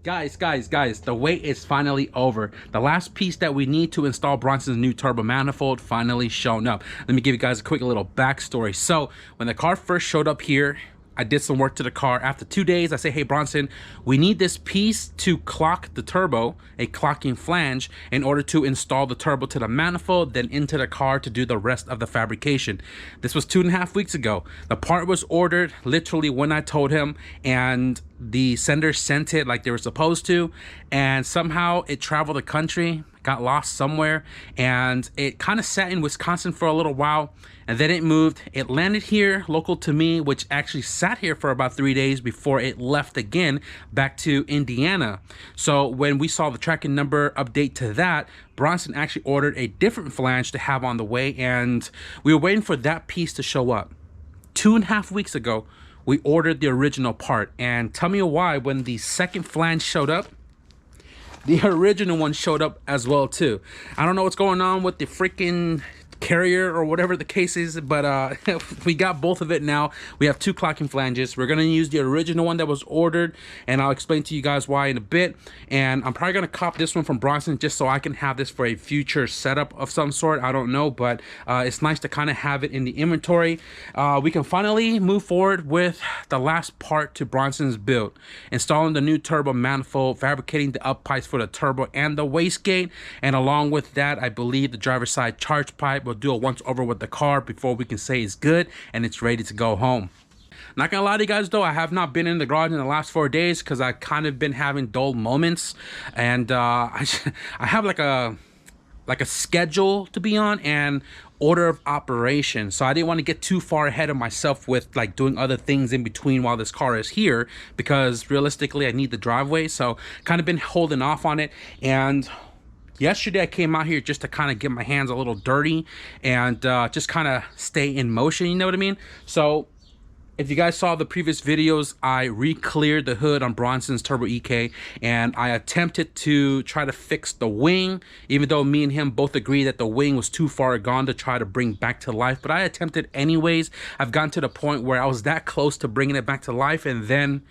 Guys, the wait is finally over. The last piece that we need to install Bronson's new turbo manifold finally shown up. Let me give you guys a quick little backstory. So when the car first showed up here, I did some work to the car. After 2 days, I say, hey Bronson, we need this piece to clock the turbo, a clocking flange, in order to install the turbo to the manifold, then into the car to do the rest of the fabrication. This was 2.5 weeks ago. The part was ordered literally when I told him, and the sender sent it like they were supposed to, and somehow it traveled the country, got lost somewhere, and it kind of sat in Wisconsin for a little while, and then it moved. It landed here local to me, which actually sat here for about 3 days before it left again back to Indiana. So when we saw the tracking number update to that, Bronson actually ordered a different flange to have on the way, and we were waiting for that piece to show up. 2.5 weeks ago, we ordered the original part, and tell me why when the second flange showed up, the original one showed up as well too. I don't know what's going on with the freaking carrier or whatever the case is, but we got both of it now. We have 2 clocking flanges. We're gonna use the original one that was ordered, and I'll explain to you guys why in a bit. And I'm probably gonna cop this one from Bronson just so I can have this for a future setup of some sort. I don't know, but it's nice to kind of have it in the inventory. We can finally move forward with the last part to Bronson's build, installing the new turbo manifold, fabricating the up pipes for the turbo and the wastegate, and along with that, I believe the driver's side charge pipe. We'll do a once over with the car before we can say it's good and it's ready to go home. Not gonna lie to you guys though, I have not been in the garage in the last 4 days because I kind of been having dull moments, and I have like a schedule to be on and order of operation, so I didn't want to get too far ahead of myself with like doing other things in between while this car is here, because realistically I need the driveway, so kind of been holding off on it. And yesterday I came out here just to kind of get my hands a little dirty and just kind of stay in motion, you know what I mean? So if you guys saw the previous videos, I re-cleared the hood on Bronson's Turbo EK, and I attempted to try to fix the wing, even though me and him both agreed that the wing was too far gone to try to bring back to life, but I attempted anyways. I've gotten to the point where I was that close to bringing it back to life, and then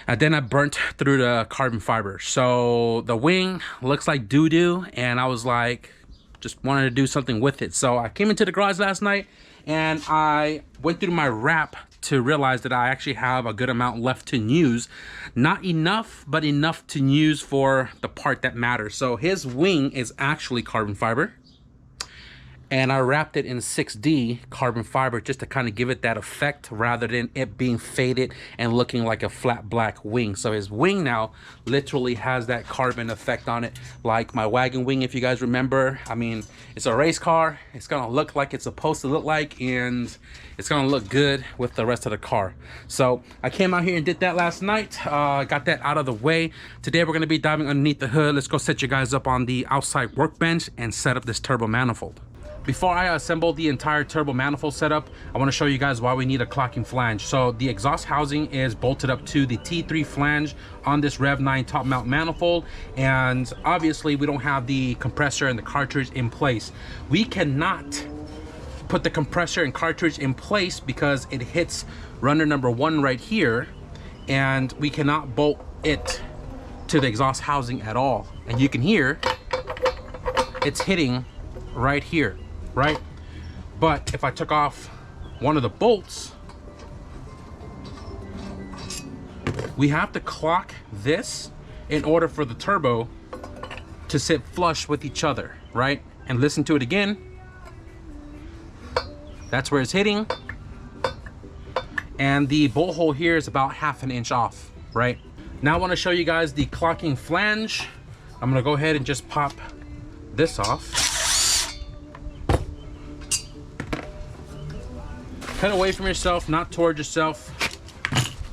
I burnt through the carbon fiber. So the wing looks like doo-doo, and I was like, just wanted to do something with it. So I came into the garage last night and I went through my wrap to realize that I actually have a good amount left to use. Not enough, but enough to use for the part that matters. So his wing is actually carbon fiber, and I wrapped it in 6D carbon fiber just to kind of give it that effect rather than it being faded and looking like a flat black wing. So his wing now literally has that carbon effect on it, like my wagon wing, if you guys remember. I mean, it's a race car. It's gonna look like it's supposed to look like, and it's gonna look good with the rest of the car. So I came out here and did that last night. Got that out of the way. Today we're gonna be diving underneath the hood. Let's go set you guys up on the outside workbench and set up this turbo manifold. Before I assemble the entire turbo manifold setup, I want to show you guys why we need a clocking flange. So the exhaust housing is bolted up to the T3 flange on this Rev9 top mount manifold, and obviously we don't have the compressor and the cartridge in place. We cannot put the compressor and cartridge in place because it hits runner number 1 right here, and we cannot bolt it to the exhaust housing at all. And you can hear it's hitting right here, right? But if I took off one of the bolts, we have to clock this in order for the turbo to sit flush with each other, right? And listen to it again. That's where it's hitting, and the bolt hole here is about 1/2 inch off, right? Now I want to show you guys the clocking flange. I'm gonna go ahead and just pop this off. Cut away from yourself, not towards yourself.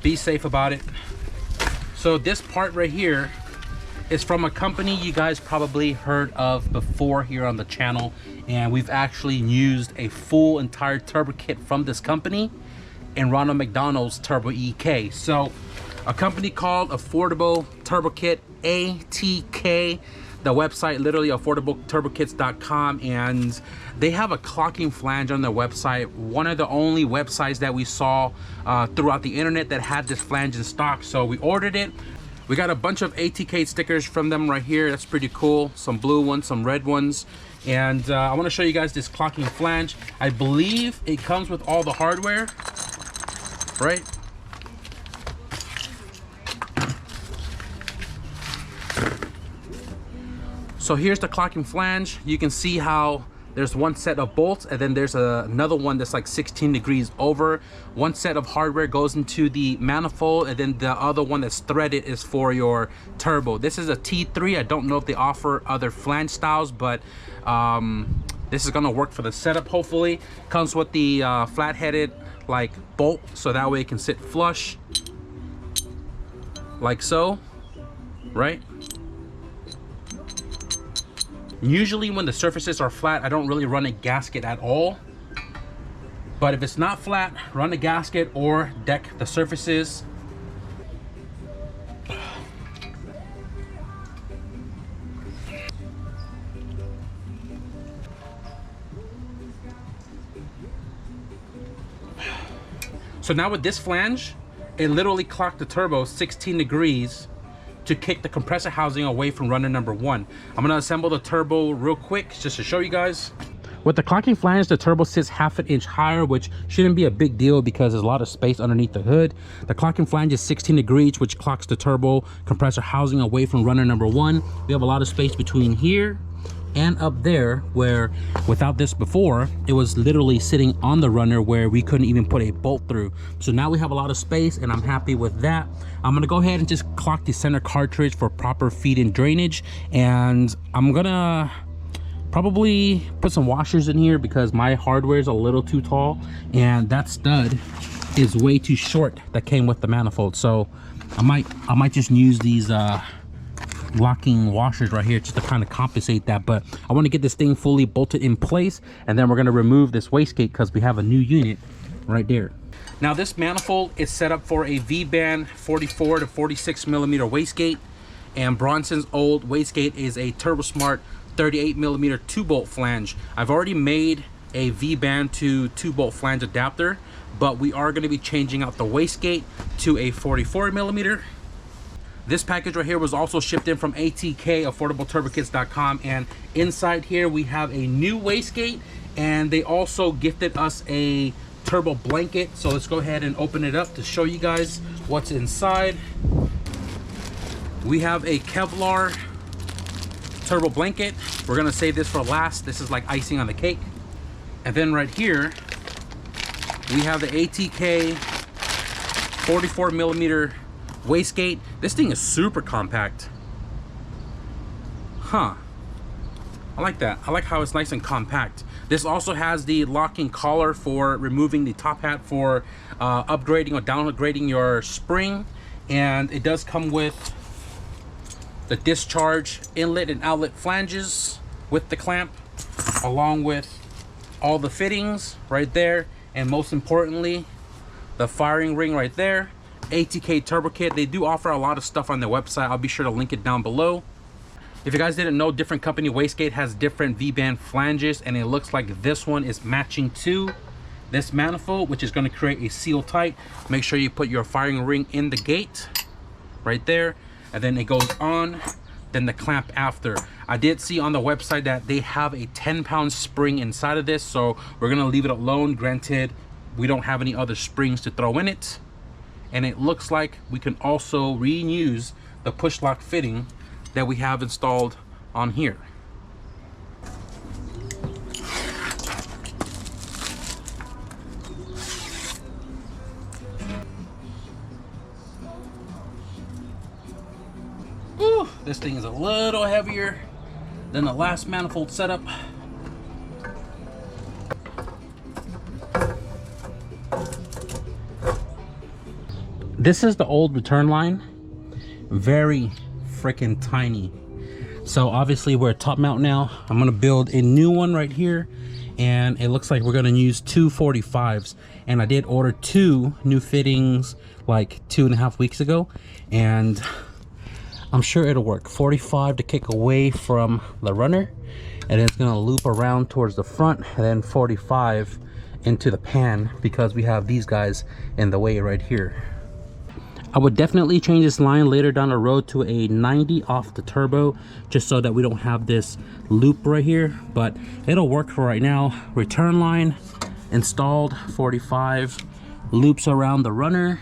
Be safe about it. So this part right here is from a company you guys probably heard of before here on the channel, and we've actually used a full entire turbo kit from this company in Ronald McDonald's Turbo EK. So a company called Affordable Turbo Kit, ATK. The website literally affordableturbokits.com, and they have a clocking flange on their website. One of the only websites that we saw throughout the internet that had this flange in stock. So we ordered it. We got a bunch of ATK stickers from them right here. That's pretty cool. Some blue ones, some red ones. And I want to show you guys this clocking flange. I believe it comes with all the hardware, right? So here's the clocking flange. You can see how there's one set of bolts, and then there's another one that's like 16 degrees over. One set of hardware goes into the manifold, and then the other one that's threaded is for your turbo. This is a T3. I don't know if they offer other flange styles, but this is gonna work for the setup, hopefully. Comes with the flat-headed like bolt, so that way it can sit flush, like so, right? Usually when the surfaces are flat, I don't really run a gasket at all. But if it's not flat, run a gasket or deck the surfaces. So now with this flange, it literally clocked the turbo 16 degrees to kick the compressor housing away from runner number 1. I'm gonna assemble the turbo real quick just to show you guys. With the clocking flange, the turbo sits half an inch higher, which shouldn't be a big deal because there's a lot of space underneath the hood. The clocking flange is 16 degrees, which clocks the turbo compressor housing away from runner number 1. We have a lot of space between here and up there, where without this before, it was literally sitting on the runner where we couldn't even put a bolt through. So now we have a lot of space, and I'm happy with that. I'm gonna go ahead and just clock the center cartridge for proper feed and drainage, and I'm gonna probably put some washers in here because my hardware is a little too tall, and that stud is way too short that came with the manifold. So I might just use these locking washers right here just to kind of compensate that. But I want to get this thing fully bolted in place, and then we're going to remove this wastegate because we have a new unit right there. Now this manifold is set up for a V-band 44 to 46 millimeter wastegate, and Bronson's old wastegate is a TurboSmart 38 millimeter 2-bolt flange. I've already made a V-band to 2-bolt flange adapter, but we are going to be changing out the wastegate to a 44 millimeter. This package right here was also shipped in from ATK, AffordableTurboKits.com, and inside here we have a new wastegate, and they also gifted us a turbo blanket. So let's go ahead and open it up to show you guys what's inside. We have a Kevlar turbo blanket. We're gonna save this for last. This is like icing on the cake. And then right here we have the ATK 44 millimeter wastegate. This thing is super compact. I like that. I like how it's nice and compact. This also has the locking collar for removing the top hat for upgrading or downgrading your spring, and it does come with the discharge inlet and outlet flanges with the clamp, along with all the fittings right there, and most importantly the firing ring right there. ATK turbo kit. They do offer a lot of stuff on their website. I'll be sure to link it down below. If you guys didn't know, different company wastegate has different V-band flanges, and it looks like this one is matching to this manifold, which is going to create a seal tight. Make sure you put your firing ring in the gate right there, and then it goes on, then the clamp after. I did see on the website that they have a 10-pound spring inside of this, so we're going to leave it alone. Granted, we don't have any other springs to throw in it. And it looks like we can also reuse the push lock fitting that we have installed on here. Ooh, this thing is a little heavier than the last manifold setup. This is the old return line, very freaking tiny. So obviously we're at top mount now. I'm gonna build a new one right here, and it looks like we're gonna use two 45s. And I did order 2 new fittings like 2.5 weeks ago, and I'm sure it'll work. 45 to kick away from the runner, and it's gonna loop around towards the front, and then 45 into the pan because we have these guys in the way right here. I would definitely change this line later down the road to a 90 off the turbo, just so that we don't have this loop right here, but it'll work for right now. Return line installed, 45 loops around the runner,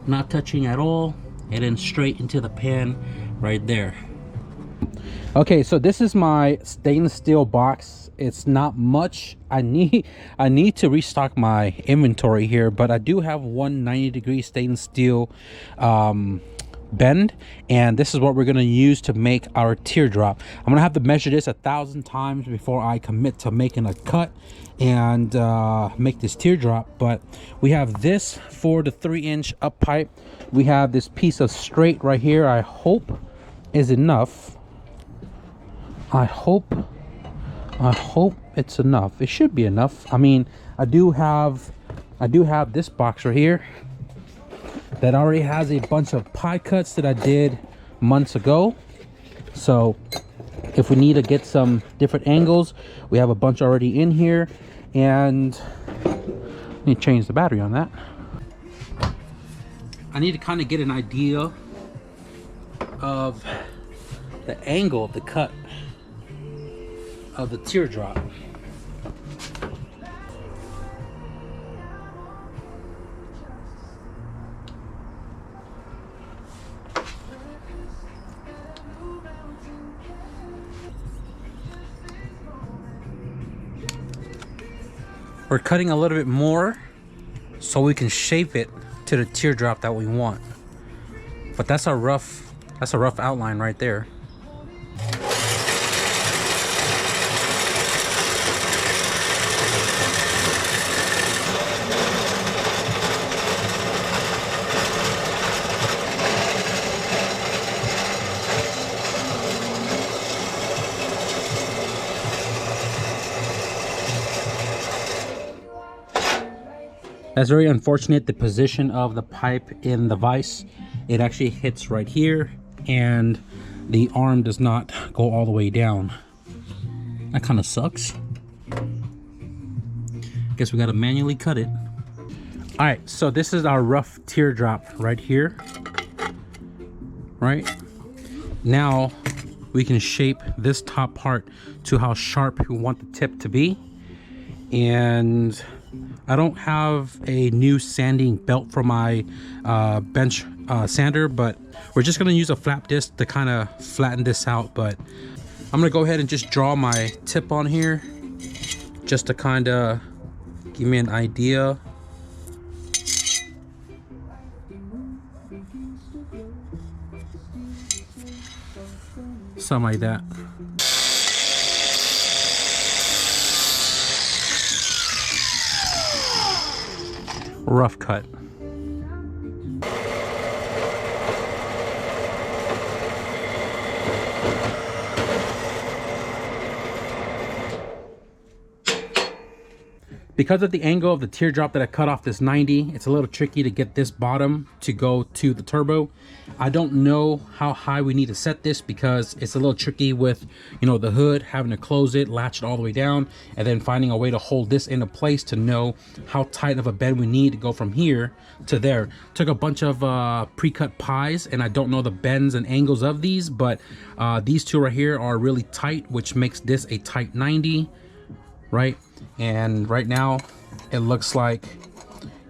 not touching at all, and then straight into the pan right there. Okay, so this is my stainless steel box. It's not much. I need to restock my inventory here, but I do have one 90-degree stainless steel bend, and this is what we're going to use to make our teardrop. I'm going to have to measure this 1,000 times before I commit to making a cut and make this teardrop. But we have this for the 3-inch up pipe. We have this piece of straight right here. I hope is enough. I hope it's enough. It should be enough. I mean, I do have this box right here that already has a bunch of pie cuts that I did months ago. So if we need to get some different angles, we have a bunch already in here. And I need to change the battery on that. I need to kind of get an idea of the angle of the cut of the teardrop. We're cutting a little bit more so we can shape it to the teardrop that we want. But that's a rough outline right there. That's very unfortunate, the position of the pipe in the vise. It actually hits right here and the arm does not go all the way down. That kind of sucks. Guess we got to manually cut it. All right, so this is our rough teardrop right here. Right now we can shape this top part to how sharp we want the tip to be. And I don't have a new sanding belt for my bench sander, but we're just gonna use a flap disc to kind of flatten this out. But I'm gonna go ahead and just draw my tip on here just to kind of give me an idea. Something like that. Rough cut. Because of the angle of the teardrop that I cut off this 90, it's a little tricky to get this bottom to go to the turbo. I don't know how high we need to set this because it's a little tricky with, you know, the hood, having to close it, latch it all the way down, and then finding a way to hold this into place to know how tight of a bend we need to go from here to there. Took a bunch of pre-cut pies, and I don't know the bends and angles of these, but these two right here are really tight, which makes this a tight 90, right? And right now it looks like,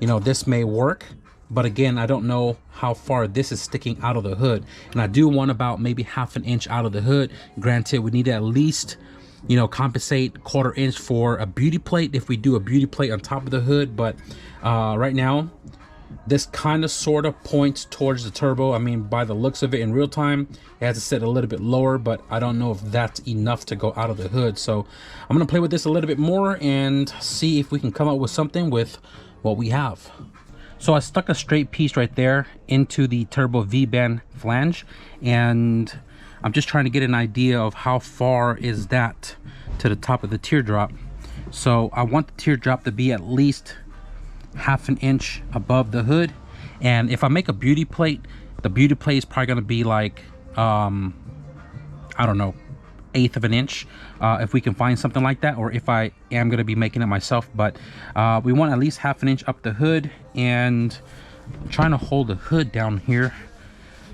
you know, this may work, but again, I don't know how far this is sticking out of the hood, and I do want about maybe ½ an inch out of the hood. Granted, we need to at least, you know, compensate 1/4 inch for a beauty plate if we do a beauty plate on top of the hood. But right now this kind of sort of points towards the turbo. I mean, by the looks of it in real time, it has to sit a little bit lower, but I don't know if that's enough to go out of the hood. So I'm gonna play with this a little bit more and see if we can come up with something with what we have. So I stuck a straight piece right there into the turbo V-band flange, and I'm just trying to get an idea of how far is that to the top of the teardrop. So I want the teardrop to be at least ½ an inch above the hood, and if I make a beauty plate, the beauty plate is probably going to be like I don't know, 1/8 of an inch, if we can find something like that, or if I am going to be making it myself. But we want at least ½ an inch up the hood, and I'm trying to hold the hood down here,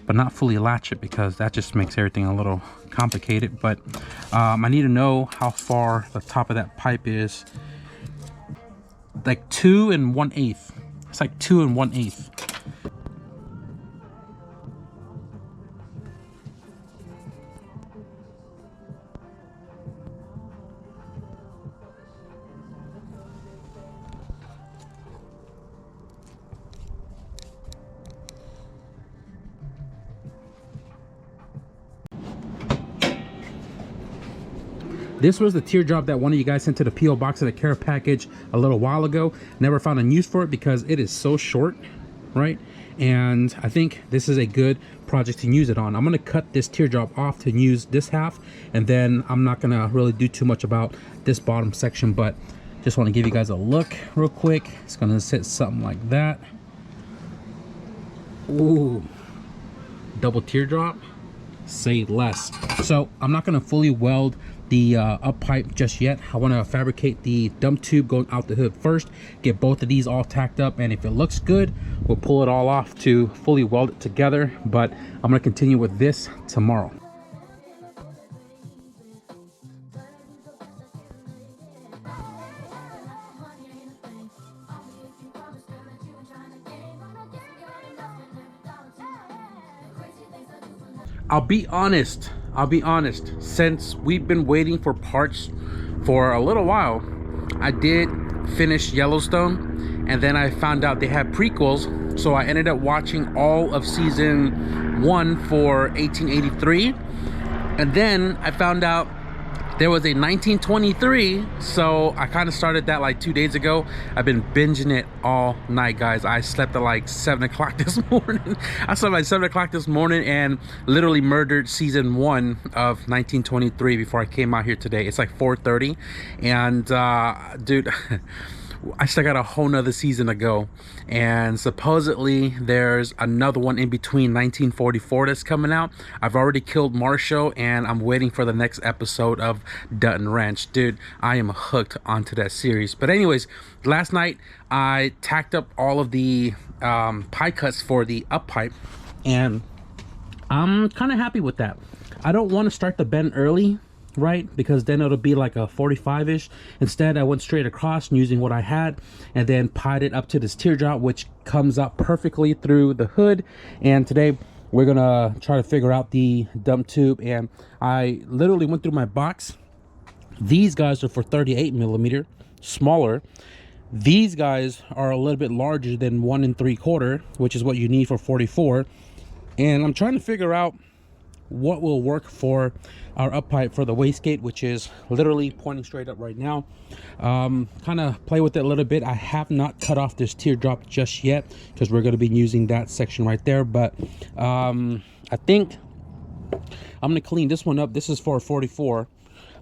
but not fully latch it because that just makes everything a little complicated. But I need to know how far the top of that pipe is. Like 2 1/8. It's like 2 1/8. This was the teardrop that one of you guys sent to the PO box of the care package a little while ago. Never found a use for it because it is so short, right? And I think this is a good project to use it on. I'm gonna cut this teardrop off to use this half, and then I'm not gonna really do too much about this bottom section, but just want to give you guys a look real quick. It's gonna sit something like that. Ooh, double teardrop, say less. So I'm not gonna fully weld the up pipe just yet. I want to fabricate the dump tube going out the hood first, get both of these all tacked up, and if it looks good, we'll pull it all off to fully weld it together. But I'm going to continue with this tomorrow. I'll be honest, since we've been waiting for parts for a little while, I did finish Yellowstone, and then I found out they had prequels, so I ended up watching all of season 1 for 1883, and then I found out there was a 1923, so I kind of started that like 2 days ago. I've been binging it all night, guys. I slept at like 7 o'clock this morning. I slept at like 7 o'clock this morning and literally murdered season 1 of 1923 before I came out here today. It's like 4:30, and dude, I still got a whole nother season to go, and supposedly there's another one in between 1944 that's coming out. I've already killed Marshall, and I'm waiting for the next episode of Dutton Ranch. Dude, I am hooked onto that series. But anyways, last night I tacked up all of the pie cuts for the up pipe, and I'm kind of happy with that. I don't want to start the bend early, right, because then it'll be like a 45-ish. Instead, I went straight across using what I had, and then pied it up to this teardrop, which comes up perfectly through the hood. And today we're gonna try to figure out the dump tube, and I literally went through my box. These guys are for 38mm, smaller. These guys are a little bit larger than 1 3/4, which is what you need for 44. And I'm trying to figure out what will work for our up pipe for the wastegate, which is literally pointing straight up right now. Kind of play with it a little bit. I have not cut off this teardrop just yet because we're going to be using that section right there, but I think I'm going to clean this one up. This is for 44.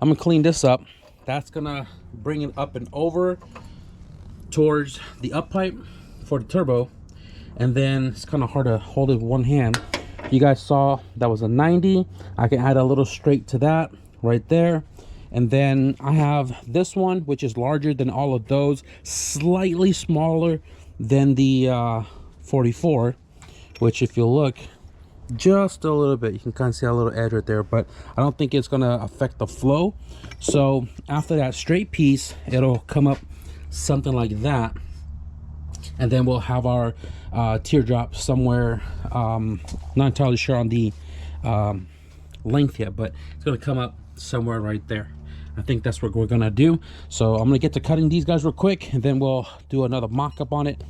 I'm going to clean this up. That's going to bring it up and over towards the up pipe for the turbo, and then it's kind of hard to hold it with one hand. You guys saw that was a 90. I can add a little straight to that right there, and then I have this one, which is larger than all of those, slightly smaller than the 44, which if you look just a little bit, you can kind of see a little edge right there, but I don't think it's gonna affect the flow. So after that straight piece, it'll come up something like that, and then we'll have our teardrop somewhere. Not entirely sure on the length yet, but it's gonna come up somewhere right there. I think that's what we're gonna do. So I'm gonna get to cutting these guys real quick, and then we'll do another mock-up on it.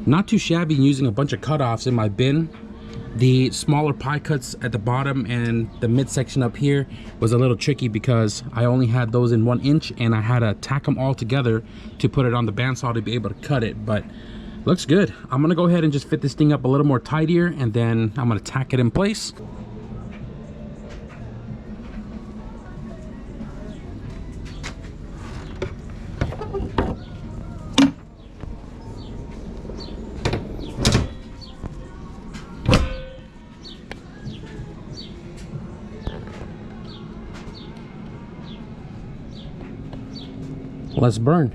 Not too shabby using a bunch of cutoffs in my bin. The smaller pie cuts at the bottom and the midsection up here was a little tricky because I only had those in 1 inch, and I had to tack them all together to put it on the bandsaw to be able to cut it. But looks good. I'm gonna go ahead and just fit this thing up a little more tidier, and then I'm gonna tack it in place. Let's burn.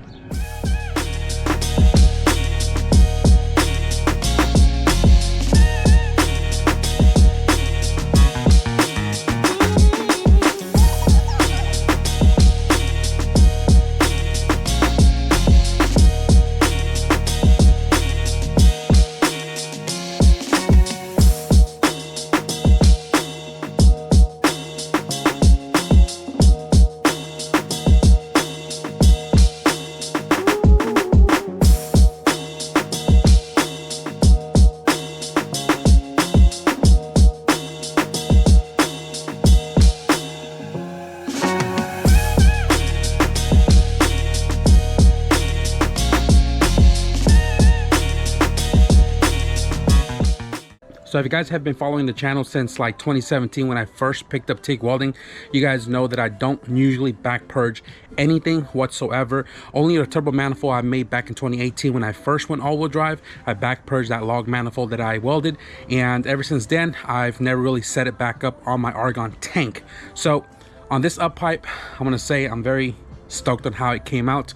So if you guys have been following the channel since like 2017 when I first picked up TIG welding, you guys know that I don't usually back purge anything whatsoever. Only a turbo manifold I made back in 2018 when I first went all-wheel drive, I back purged that log manifold that I welded, and ever since then I've never really set it back up on my argon tank. So on this up pipe, I'm gonna say I'm very stoked on how it came out.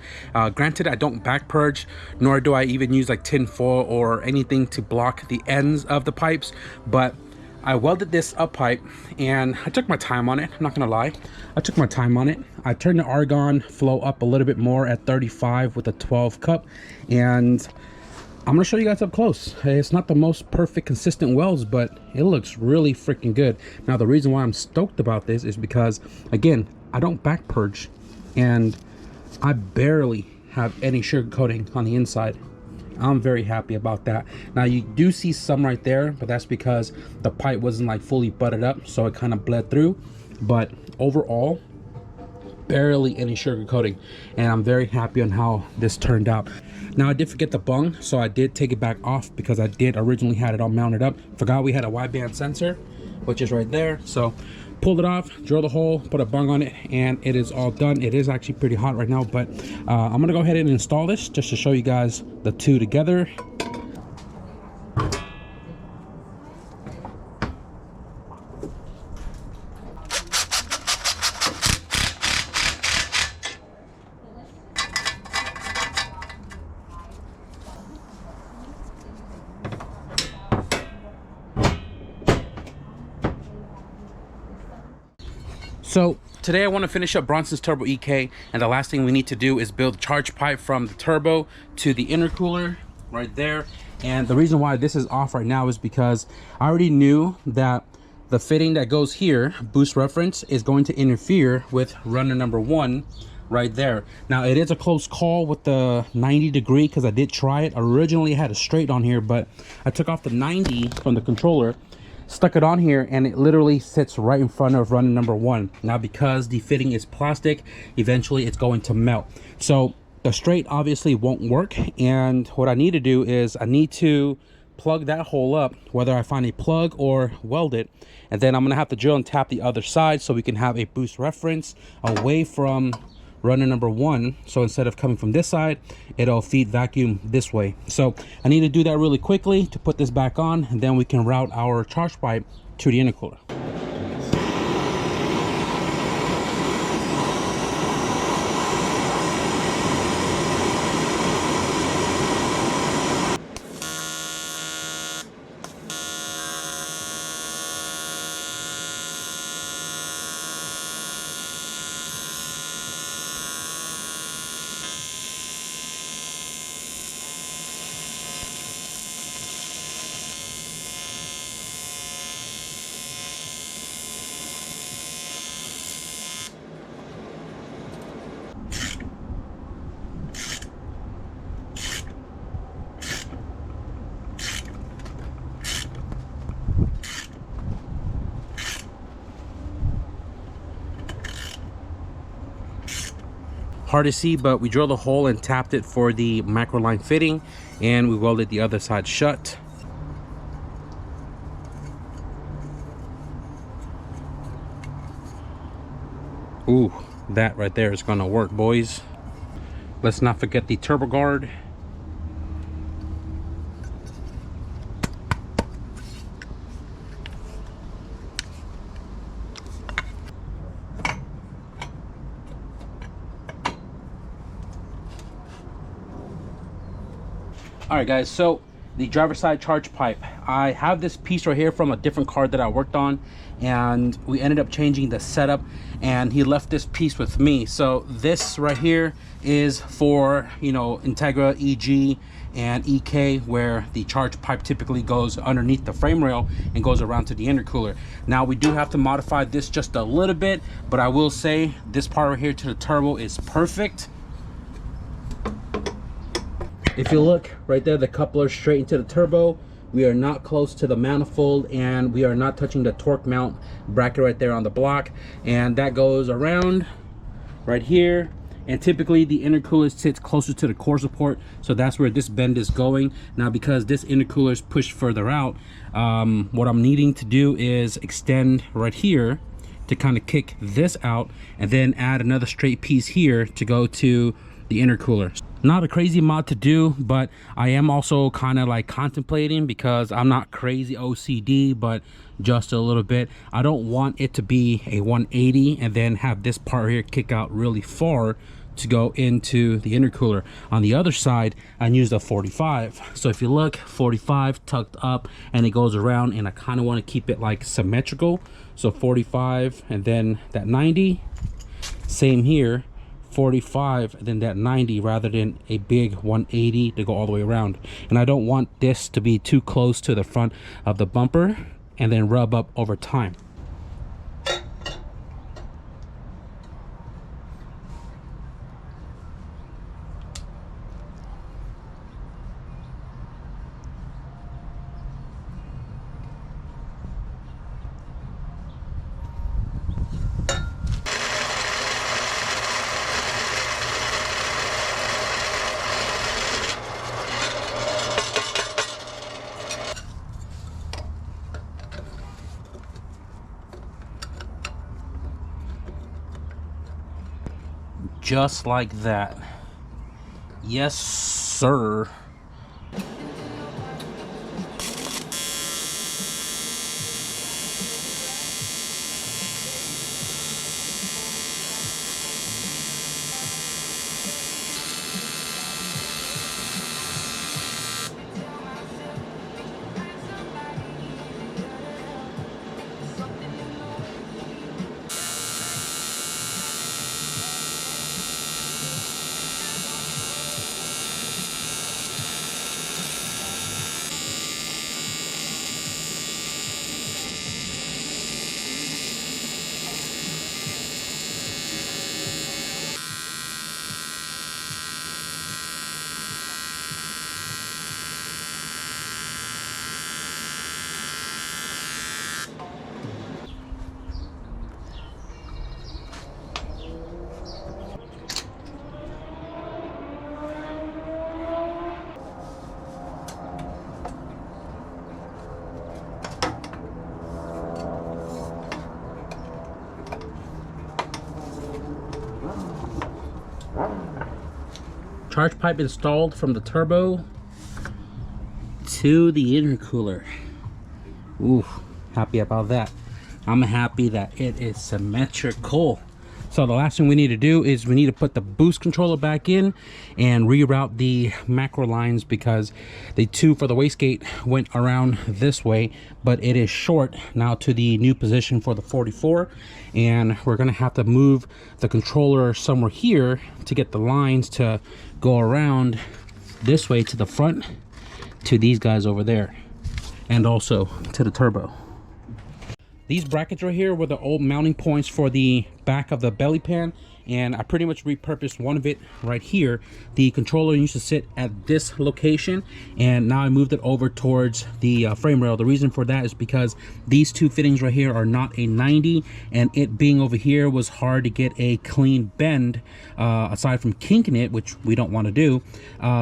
Granted, I don't back purge, nor do I even use like tin foil or anything to block the ends of the pipes, but I welded this up pipe and I took my time on it. I'm not gonna lie, I took my time on it. I turned the argon flow up a little bit more at 35 with a 12 cup, and I'm gonna show you guys up close. It's not the most perfect consistent welds, but it looks really freaking good. Now the reason why I'm stoked about this is because, again, I don't back purge, and I barely have any sugar coating on the inside. I'm very happy about that. Now you do see some right there, but that's because the pipe wasn't like fully butted up, so it kind of bled through. But overall, barely any sugar coating, and I'm very happy on how this turned out. Now I did forget the bung, so I did take it back off because I did originally had it all mounted up. Forgot we had a wideband sensor, which is right there. So pulled it off, drilled a hole, put a bung on it, and it is all done. It is actually pretty hot right now, but I'm gonna go ahead and install this just to show you guys the two together. So today I want to finish up Bronson's Turbo EK, and the last thing we need to do is build a charge pipe from the turbo to the intercooler right there. And the reason why this is off right now is because I already knew that the fitting that goes here, boost reference, is going to interfere with runner number 1 right there. Now it is a close call with the 90 degree because I did try it. Originally I had a straight on here, but I took off the 90 from the controller, stuck it on here, and it literally sits right in front of runner number 1. Now because the fitting is plastic, eventually it's going to melt, so the straight obviously won't work. And what I need to do is I need to plug that hole up, whether I find a plug or weld it, and then I'm gonna have to drill and tap the other side so we can have a boost reference away from runner number 1. So instead of coming from this side, it'll feed vacuum this way. So I need to do that really quickly to put this back on, and then we can route our charge pipe to the intercooler. Hard to see, but we drilled a hole and tapped it for the macro line fitting, and we welded the other side shut. Ooh, that right there is gonna work, boys. Let's not forget the turbo guard. All right, guys, so the driver side charge pipe, I have this piece right here from a different car that I worked on, and we ended up changing the setup, and he left this piece with me. So this right here is for, you know, Integra, EG, and EK, where the charge pipe typically goes underneath the frame rail and goes around to the intercooler. Now we do have to modify this just a little bit, but I will say this part right here to the turbo is perfect. If you look right there, the coupler straight into the turbo. We are not close to the manifold, and we are not touching the torque mount bracket right there on the block, and that goes around right here. And typically the intercooler sits closer to the core support, so that's where this bend is going. Now because this intercooler is pushed further out, what I'm needing to do is extend right here to kind of kick this out, and then add another straight piece here to go to the intercooler. Not a crazy mod to do, but I am also kind of like contemplating, because I'm not crazy OCD, but just a little bit. I don't want it to be a 180 and then have this part here kick out really far to go into the intercooler. On the other side, I used a 45. So if you look, 45 tucked up and it goes around, and I kind of want to keep it like symmetrical. So 45 and then that 90. Same here, 45 and then that 90, rather than a big 180 to go all the way around. And I don't want this to be too close to the front of the bumper and then rub up over time. Just like that. Yes, sir. Charge pipe installed from the turbo to the intercooler. Ooh, happy about that. I'm happy that it is symmetrical. So the last thing we need to do is we need to put the boost controller back in and reroute the macro lines, because the two for the wastegate went around this way, but it is short now to the new position for the 44, and we're gonna have to move the controller somewhere here to get the lines to go around this way to the front to these guys over there, and also to the turbo. These brackets right here were the old mounting points for the back of the belly pan, and I pretty much repurposed one of it right here. The controller used to sit at this location, and now I moved it over towards the frame rail. The reason for that is because these two fittings right here are not a 90, and it being over here was hard to get a clean bend aside from kinking it, which we don't want to do.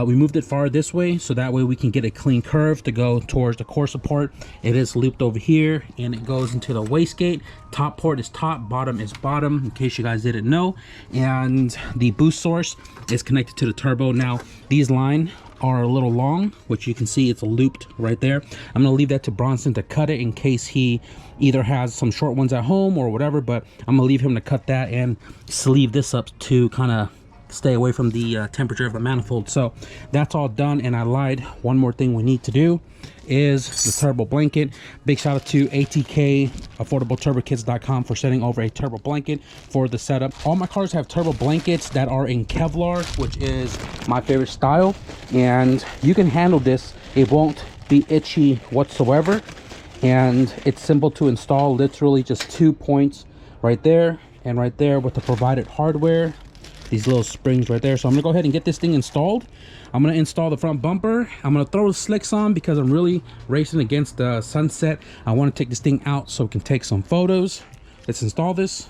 We moved it far this way so that way we can get a clean curve to go towards the core support. It is looped over here and it goes into the wastegate. Top port is top, bottom is bottom, in case you guys didn't know. And the boost source is connected to the turbo. Now these lines are a little long, which you can see it's looped right there. I'm gonna leave that to Bronson to cut it in case he either has some short ones at home or whatever, but I'm gonna leave him to cut that and sleeve this up to kind of stay away from the temperature of the manifold. So that's all done, and I lied. One more thing we need to do is the turbo blanket. Big shout out to ATK, AffordableTurboKits.com, for sending over a turbo blanket for the setup. All my cars have turbo blankets that are in Kevlar, which is my favorite style, and you can handle this. It won't be itchy whatsoever, and it's simple to install. Literally just 2 points right there and right there with the provided hardware, these little springs right there. So I'm gonna go ahead and get this thing installed. I'm gonna install the front bumper. I'm gonna throw the slicks on because I'm really racing against the sunset. I want to take this thing out so we can take some photos. Let's install this.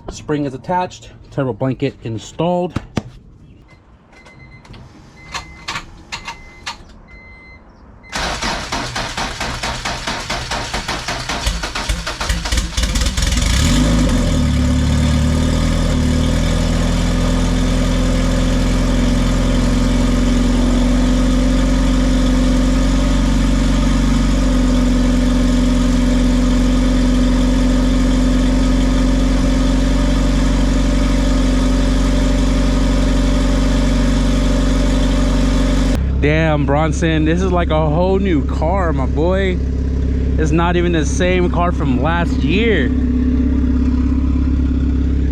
Spring is attached, turbo blanket installed. Damn, Bronson, this is like a whole new car, my boy. It's not even the same car from last year.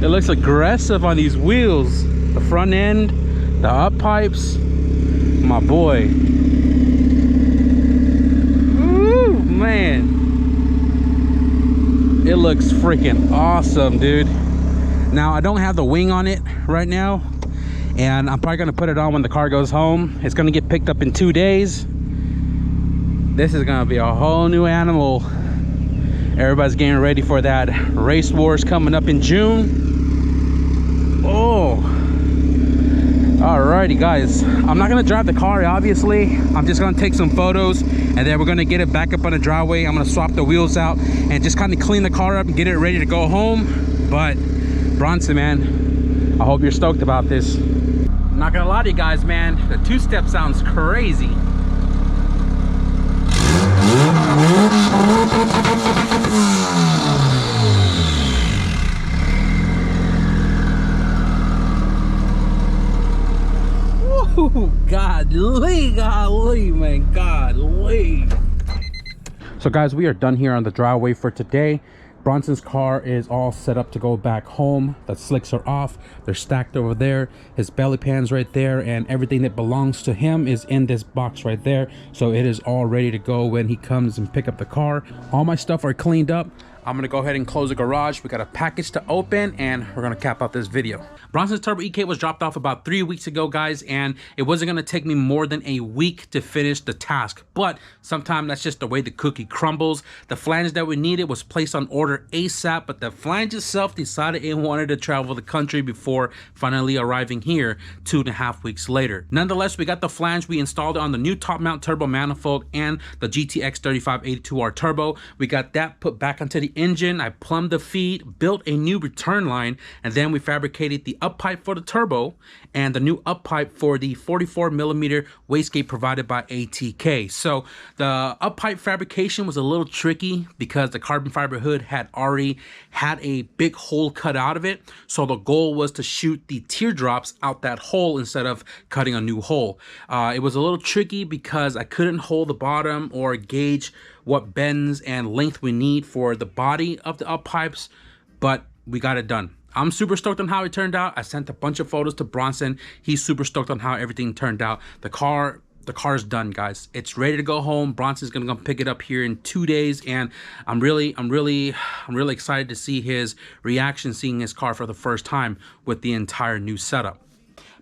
It looks aggressive on these wheels. The front end, the up pipes, my boy. Ooh, man. It looks freaking awesome, dude. Now, I don't have the wing on it right now, and I'm probably gonna put it on when the car goes home. It's gonna get picked up in 2 days. This is gonna be a whole new animal. Everybody's getting ready for that race wars coming up in June. Oh, alrighty guys, I'm not gonna drive the car, obviously. I'm just gonna take some photos, and then we're gonna get it back up on the driveway. I'm gonna swap the wheels out and just kind of clean the car up and get it ready to go home. But Bronson, man, I hope you're stoked about this. I'm not gonna lie to you guys, man, the two-step sounds crazy. Woo, godly, man, godly. So guys, we are done here on the driveway for today. Bronson's car is all set up to go back home. The slicks are off, they're stacked over there, his belly pan's right there, and everything that belongs to him is in this box right there. So it is all ready to go when he comes and pick up the car. All my stuff are cleaned up. I'm gonna go ahead and close the garage. We got a package to open, and we're gonna cap out this video. Bronson's Turbo EK was dropped off about 3 weeks ago, guys, and it wasn't gonna take me more than a week to finish the task. But sometimes that's just the way the cookie crumbles. The flange that we needed was placed on order ASAP, but the flange itself decided it wanted to travel the country before finally arriving here 2.5 weeks later. Nonetheless, we got the flange. We installed it on the new top mount turbo manifold and the GTX 3582R turbo. We got that put back onto the engine. I plumbed the feed, built a new return line, and then we fabricated the up pipe for the turbo and the new up pipe for the 44mm wastegate provided by ATK. So the up pipe fabrication was a little tricky because the carbon fiber hood had already had a big hole cut out of it. So the goal was to shoot the teardrops out that hole instead of cutting a new hole. It was a little tricky because I couldn't hold the bottom or gauge what bends and length we need for the body of the up pipes, but we got it done. I'm super stoked on how it turned out. I sent a bunch of photos to Bronson. He's super stoked on how everything turned out. The car's done, guys. It's ready to go home. Bronson's gonna come pick it up here in 2 days, and I'm really excited to see his reaction seeing his car for the first time with the entire new setup.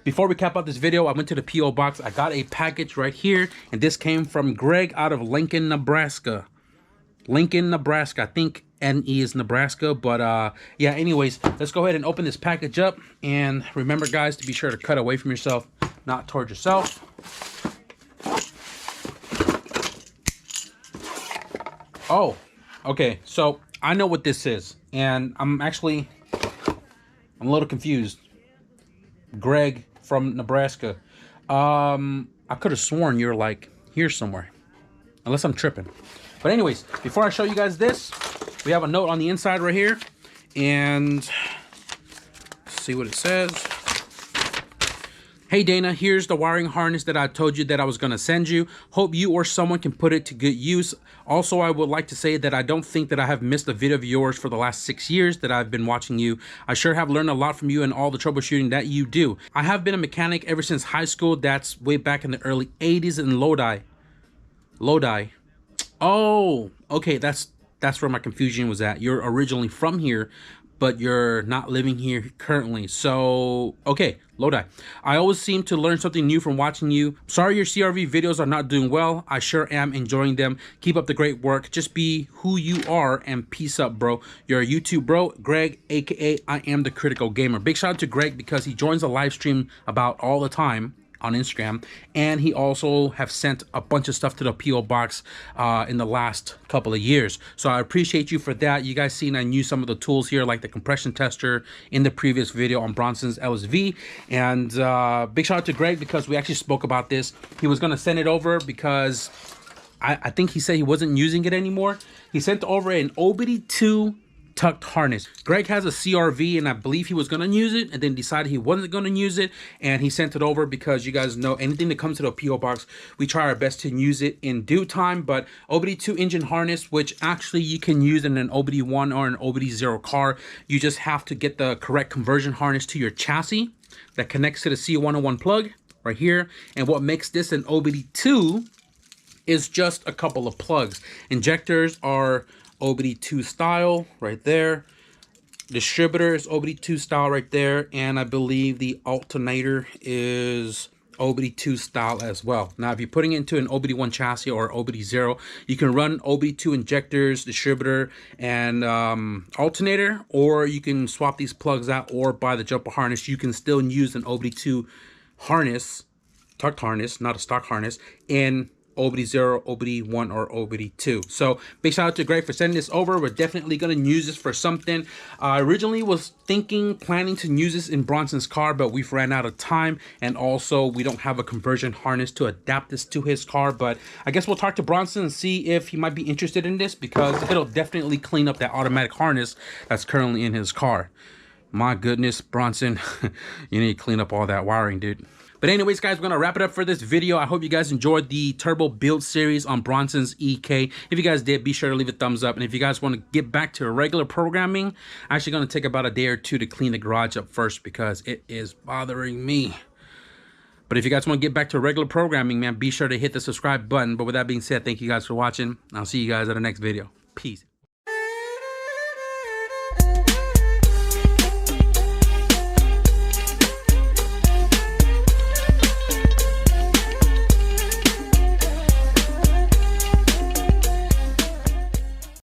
Before we cap out this video, I went to the P.O. box. I got a package right here, and this came from Greg out of Lincoln, Nebraska. Lincoln, Nebraska. I think NE is Nebraska, but yeah, anyways, let's go ahead and open this package up. And remember, guys, to be sure to cut away from yourself, not towards yourself. Oh, okay, so I know what this is, and I'm a little confused. Greg from Nebraska. I could have sworn you're like here somewhere, unless I'm tripping. But anyways, before I show you guys this, we have a note on the inside right here, and let's see what it says. Hey Dana, here's the wiring harness that I told you that I was going to send you. Hope you or someone can put it to good use. Also, I would like to say that I don't think that I have missed a video of yours for the last 6 years that I've been watching you. I sure have learned a lot from you and all the troubleshooting that you do. I have been a mechanic ever since high school. That's way back in the early 80s in Lodi. Lodi. Oh, okay, that's where my confusion was at. You're originally from here, but you're not living here currently. So, okay, Lodi. I always seem to learn something new from watching you. Sorry your CRV videos are not doing well. I sure am enjoying them. Keep up the great work. Just be who you are and peace up, bro. You're a YouTube bro, Greg, aka I am the Critical Gamer. Big shout out to Greg because he joins the live stream about all the time on Instagram, and he also have sent a bunch of stuff to the PO box in the last couple of years. So I appreciate you for that. You guys seen I used some of the tools here, like the compression tester in the previous video on Bronson's LSV. And big shout out to Greg because we actually spoke about this. He was gonna send it over because I think he said he wasn't using it anymore. He sent over an OBD2 tucked harness. Greg has a CRV and I believe he was going to use it and then decided he wasn't going to use it, and he sent it over because you guys know anything that comes to the PO box, we try our best to use it in due time. But OBD2 engine harness, which actually you can use in an OBD1 or an OBD0 car, you just have to get the correct conversion harness to your chassis that connects to the C101 plug right here. And what makes this an OBD2 is just a couple of plugs. Injectors are OBD2 style right there. Distributor is OBD2 style right there, and I believe the alternator is OBD2 style as well. Now if you're putting it into an OBD1 chassis or OBD0, you can run OBD2 injectors, distributor, and alternator, or you can swap these plugs out or buy the jumper harness. You can still use an OBD2 harness, tucked harness, not a stock harness, in OBD0, OBD1, or OBD2. So big shout out to Greg for sending this over. We're definitely going to use this for something. I originally was planning to use this in Bronson's car, but we've ran out of time, and also we don't have a conversion harness to adapt this to his car. But I guess we'll talk to Bronson and see if he might be interested in this, because it'll definitely clean up that automatic harness that's currently in his car. My goodness, Bronson, you need to clean up all that wiring, dude. But anyways, guys, we're going to wrap it up for this video. I hope you guys enjoyed the turbo build series on Bronson's EK. If you guys did, be sure to leave a thumbs up. And if you guys want to get back to regular programming, I'm actually going to take about a day or two to clean the garage up first because it is bothering me. But if you guys want to get back to regular programming, man, be sure to hit the subscribe button. But with that being said, thank you guys for watching. I'll see you guys at the next video. Peace.